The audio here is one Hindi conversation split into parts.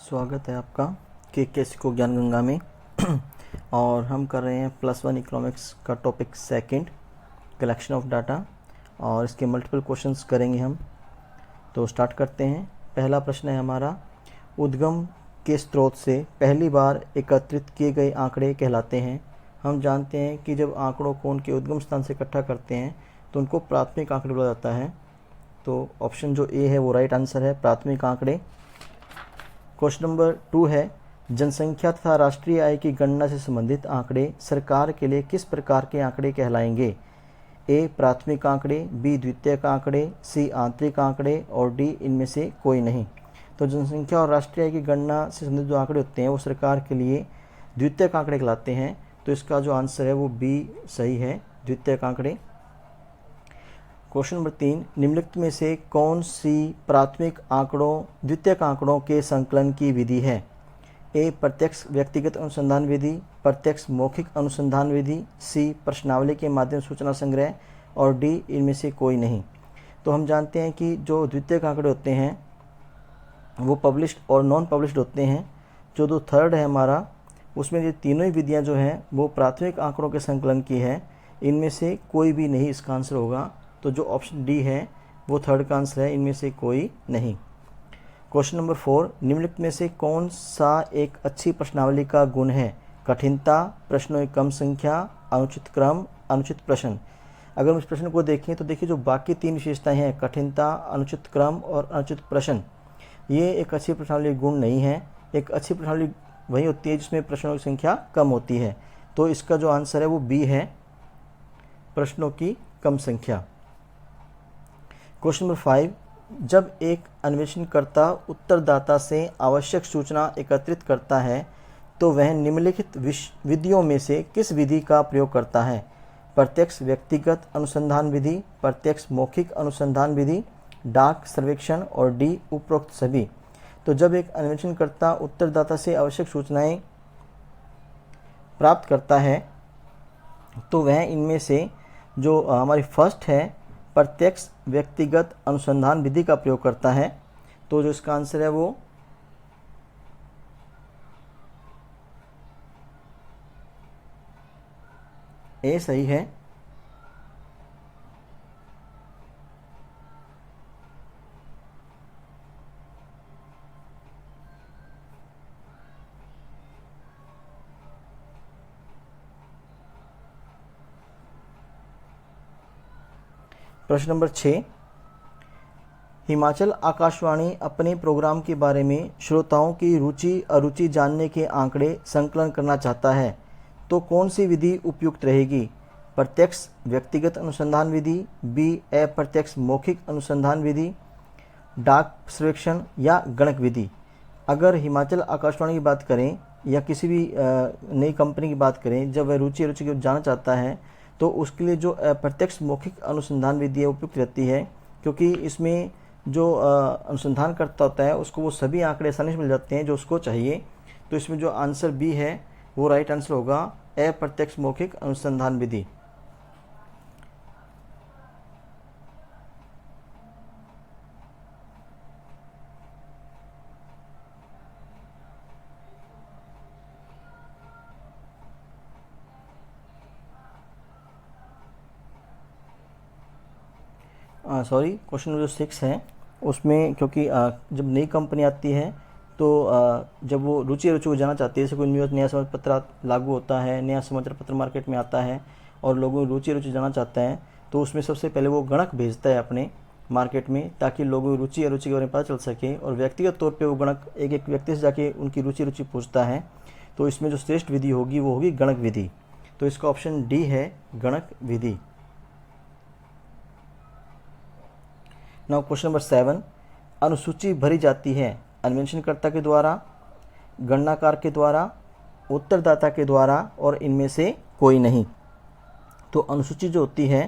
स्वागत है आपका के सिको ज्ञान गंगा में। और हम कर रहे हैं +1 इकोनॉमिक्स का topic second, collection of data, और इसके मल्टीपल क्वेश्चंस करेंगे हम। तो स्टार्ट करते हैं। पहला प्रश्न है हमारा, उद्गम के स्रोत से पहली बार एकत्रित किए गए आंकड़े कहलाते हैं। हम जानते हैं कि जब आंकड़ों को उनके उद्गम स्थान से इकट्ठा करते हैं तो उनको प्राथमिक आंकड़े बोला जाता है। तो ऑप्शन जो ए है वो राइट आंसर है, प्राथमिक आंकड़े। क्वेश्चन नंबर 2 है, जनसंख्या तथा राष्ट्रीय आय की गणना से संबंधित आंकड़े सरकार के लिए किस प्रकार के आंकड़े कहलाएंगे? ए प्राथमिक आंकड़े, बी द्वितीयक आंकड़े, सी आंतरिक आंकड़े और डी इनमें से कोई नहीं। तो जनसंख्या और राष्ट्रीय आय की गणना से संबंधित जो आंकड़े होते हैं वो सरकार के लिए द्वितीयक आंकड़े कहलाते हैं। तो इसका जो आंसर है वो बी सही है, द्वितीयक आंकड़े। क्वेश्चन नंबर 3, निम्नलिखित में से कौन सी प्राथमिक आंकड़ों द्वितीयक आंकड़ों के संकलन की विधि है? ए प्रत्यक्ष व्यक्तिगत अनुसंधान विधि, प्रत्यक्ष मौखिक अनुसंधान विधि, सी प्रश्नावली के माध्यम सूचना संग्रह और डी इनमें से कोई नहीं। तो हम जानते हैं कि जो द्वितीयक आंकड़े होते हैं वो पब्लिश्ड और नॉन पब्लिश्ड होते हैं। जो थर्ड है हमारा, उसमें ये तीनों ही विधियाँ जो हैं वो प्राथमिक आंकड़ों के संकलन की है। इनमें से कोई भी नहीं इसका आंसर होगा। तो जो ऑप्शन डी है वो थर्ड का आंसर है, इनमें से कोई नहीं। क्वेश्चन नंबर 4, निम्नलिखित में से कौन सा एक अच्छी प्रश्नावली का गुण है? कठिनता, प्रश्नों की कम संख्या, अनुचित क्रम, अनुचित प्रश्न। अगर हम इस प्रश्न को देखें तो देखिए जो बाकी तीन विशेषताएं हैं, कठिनता, अनुचित क्रम और अनुचित प्रश्न, ये एक अच्छी प्रश्नावली गुण नहीं है। एक अच्छी प्रश्नावली वही होती है जिसमें प्रश्नों की संख्या कम होती है। तो इसका जो आंसर है वो बी है, प्रश्नों की कम संख्या। क्वेश्चन नंबर 5, जब एक अन्वेषणकर्ता उत्तरदाता से आवश्यक सूचना एकत्रित करता है तो वह निम्नलिखित विधियों में से किस विधि का प्रयोग करता है? प्रत्यक्ष व्यक्तिगत अनुसंधान विधि, प्रत्यक्ष मौखिक अनुसंधान विधि, डाक सर्वेक्षण और डी उपरोक्त सभी। तो जब एक अन्वेषणकर्ता उत्तरदाता से आवश्यक सूचनाएं प्राप्त करता है तो वह इनमें से जो हमारी फर्स्ट है प्रत्यक्ष व्यक्तिगत अनुसंधान विधि का प्रयोग करता है। तो जो इसका आंसर है वो ए सही है। प्रश्न नंबर 6, हिमाचल आकाशवाणी अपने प्रोग्राम के बारे में श्रोताओं की रुचि अरुचि जानने के आंकड़े संकलन करना चाहता है तो कौन सी विधि उपयुक्त रहेगी? प्रत्यक्ष व्यक्तिगत अनुसंधान विधि, बी अप्रत्यक्ष मौखिक अनुसंधान विधि, डाक सर्वेक्षण या गणक विधि। अगर हिमाचल आकाशवाणी की बात करें या किसी भी नई कंपनी की बात करें, जब वह रुचि अरुचि को जानना चाहता है तो उसके लिए जो प्रत्यक्ष मौखिक अनुसंधान विधि है उपयुक्त रहती है, क्योंकि इसमें जो अनुसंधान करता होता है उसको वो सभी आंकड़े आसानी से मिल जाते हैं जो उसको चाहिए। तो इसमें जो आंसर बी है वो राइट आंसर होगा, अप्रत्यक्ष मौखिक अनुसंधान विधि। सॉरी, क्वेश्चन नंबर 6 है उसमें, क्योंकि जब नई कंपनी आती है तो जब वो रुचि को जानना चाहती है, जैसे कोई नया समाचार पत्र लागू होता है, नया समाचार पत्र मार्केट में आता है और लोगों की रुचि जानना चाहता है, तो उसमें सबसे पहले वो गणक भेजता है अपने मार्केट में, ताकि लोगों की रुचि अरुचि के बारे में पता चल सके। और व्यक्तिगत तौर पे वो गणक एक एक व्यक्ति से जाके उनकी रुचि पूछता है। तो इसमें जो श्रेष्ठ विधि होगी वो होगी गणक विधि। तो इसका ऑप्शन डी है, गणक विधि। नाउ क्वेश्चन नंबर 7, अनुसूची भरी जाती है अन्वेषणकर्ता के द्वारा, गणनाकार के द्वारा, उत्तरदाता के द्वारा और इनमें से कोई नहीं। तो अनुसूची जो होती है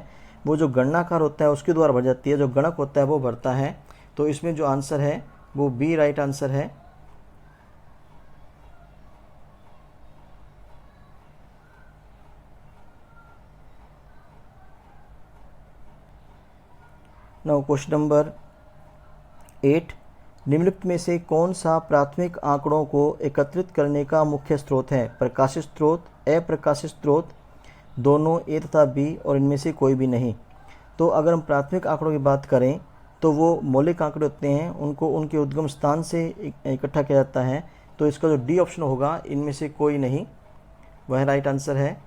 वो जो गणनाकार होता है उसके द्वारा भर जाती है, जो गणक होता है वो भरता है। तो इसमें जो आंसर है वो बी राइट आंसर है। नाउ क्वेश्चन नंबर 8, निम्नलिखित में से कौन सा प्राथमिक आंकड़ों को एकत्रित करने का मुख्य स्रोत है? प्रकाशित स्रोत, अप्रकाशित स्रोत, दोनों ए तथा बी, और इनमें से कोई भी नहीं। तो अगर हम प्राथमिक आंकड़ों की बात करें तो वो मौलिक आंकड़े होते हैं, उनको उनके उद्गम स्थान से इकट्ठा किया जाता है। तो इसका जो डी ऑप्शन होगा, इनमें से कोई नहीं, वह राइट आंसर है।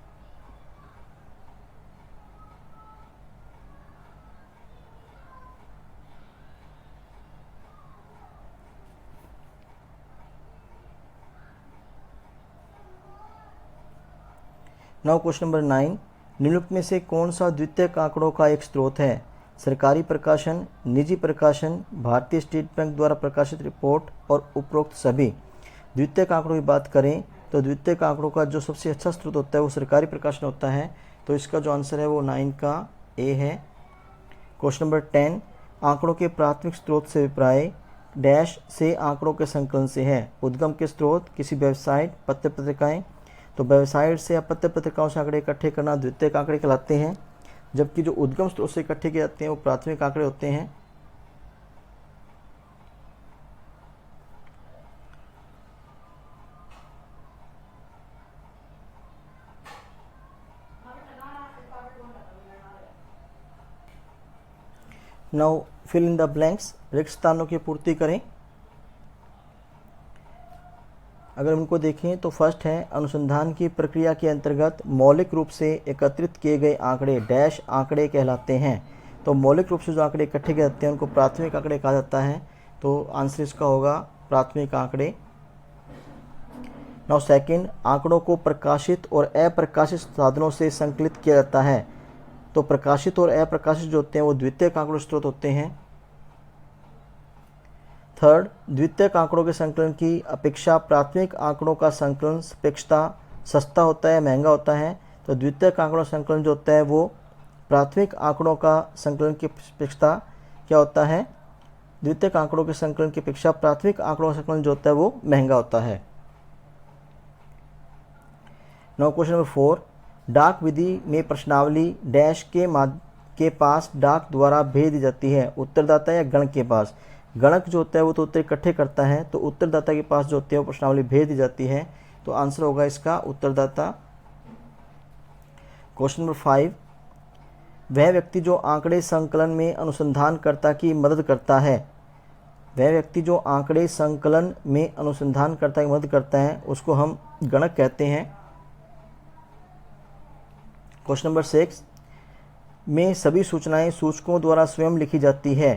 नाउ क्वेश्चन नंबर 9, निम्नलिखित में से कौन सा द्वितीयक आंकड़ों का एक स्रोत है? सरकारी प्रकाशन, निजी प्रकाशन, भारतीय स्टेट बैंक द्वारा प्रकाशित रिपोर्ट, और उपरोक्त सभी। द्वितीयक आंकड़ों की बात करें तो द्वितीयक आंकड़ों का जो सबसे अच्छा स्रोत होता है वो सरकारी प्रकाशन होता है। तो इसका जो आंसर है वो 9 का ए है। क्वेश्चन नंबर 10, आंकड़ों के प्राथमिक स्रोत से अभिप्राय डैश से आंकड़ों के संकलन से है। उद्गम के स्रोत किसी वेबसाइट, पत्र पत्रिकाएं। तो वेबसाइट से या पत्र पत्रिकाओं से आंकड़े इकट्ठे करना द्वितीयक आंकड़े कहलाते हैं, जबकि जो उद्गम स्रोत से इकट्ठे किए जाते हैं वो प्राथमिक आंकड़े होते हैं। Now fill in the blanks, रिक्त स्थानों की पूर्ति करें। अगर उनको देखें तो फर्स्ट है, अनुसंधान की प्रक्रिया के अंतर्गत मौलिक रूप से एकत्रित किए गए आंकड़े डैश आंकड़े कहलाते हैं। तो मौलिक रूप से जो आंकड़े इकट्ठे किए जाते हैं उनको प्राथमिक आंकड़े कहा जाता है। तो आंसर इसका होगा प्राथमिक आंकड़े। नाउ सेकंड, आंकड़ों को प्रकाशित और अप्रकाशित साधनों से संकलित किया जाता है। तो प्रकाशित और अप्रकाशित जो होते हैं वो द्वितीयक आंकड़ों स्रोत होते हैं। थर्ड, द्वितीयक आंकड़ों के संकलन की अपेक्षा प्राथमिक आंकड़ों का संकलन सापेक्षता सस्ता होता है, महंगा होता है। तो द्वितीयक आंकड़ों का संकलन जो होता है वो प्राथमिक आंकड़ों का संकलन की अपेक्षा क्या होता है? द्वितीयक आंकड़ों के संकलन की अपेक्षा प्राथमिक आंकड़ों का संकलन जो होता है वो महंगा होता है। नाउ क्वेश्चन नंबर 4, डाक विधि में प्रश्नावली डैश के पास डाक द्वारा भेज दी जाती है। उत्तरदाता या गणक के पास। गणक जो होता है वो तो उत्तर इकट्ठे करता है, तो उत्तरदाता के पास जो होती है वो प्रश्नावली भेज दी जाती है। तो आंसर होगा इसका उत्तरदाता। क्वेश्चन नंबर 5, वह व्यक्ति जो आंकड़े संकलन में अनुसंधानकर्ता की मदद करता है। वह व्यक्ति जो आंकड़े संकलन में अनुसंधानकर्ता की मदद करता है उसको हम गणक कहते हैं। क्वेश्चन नंबर 6 में सभी सूचनाएं सूचकों द्वारा स्वयं लिखी जाती है।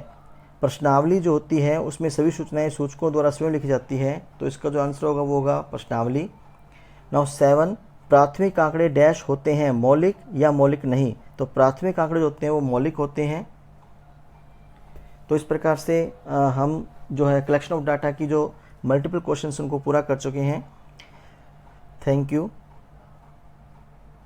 प्रश्नावली जो होती है उसमें सभी सूचनाएं सूचकों द्वारा स्वयं लिखी जाती है। तो इसका जो आंसर होगा वो होगा प्रश्नावली। नाउ 7, प्राथमिक आंकड़े डैश होते हैं, मौलिक या मौलिक नहीं। तो प्राथमिक आंकड़े जो होते हैं वो मौलिक होते हैं। तो इस प्रकार से हम जो है कलेक्शन ऑफ डाटा की जो मल्टीपल क्वेश्चंस उनको पूरा कर चुके हैं। Thank you.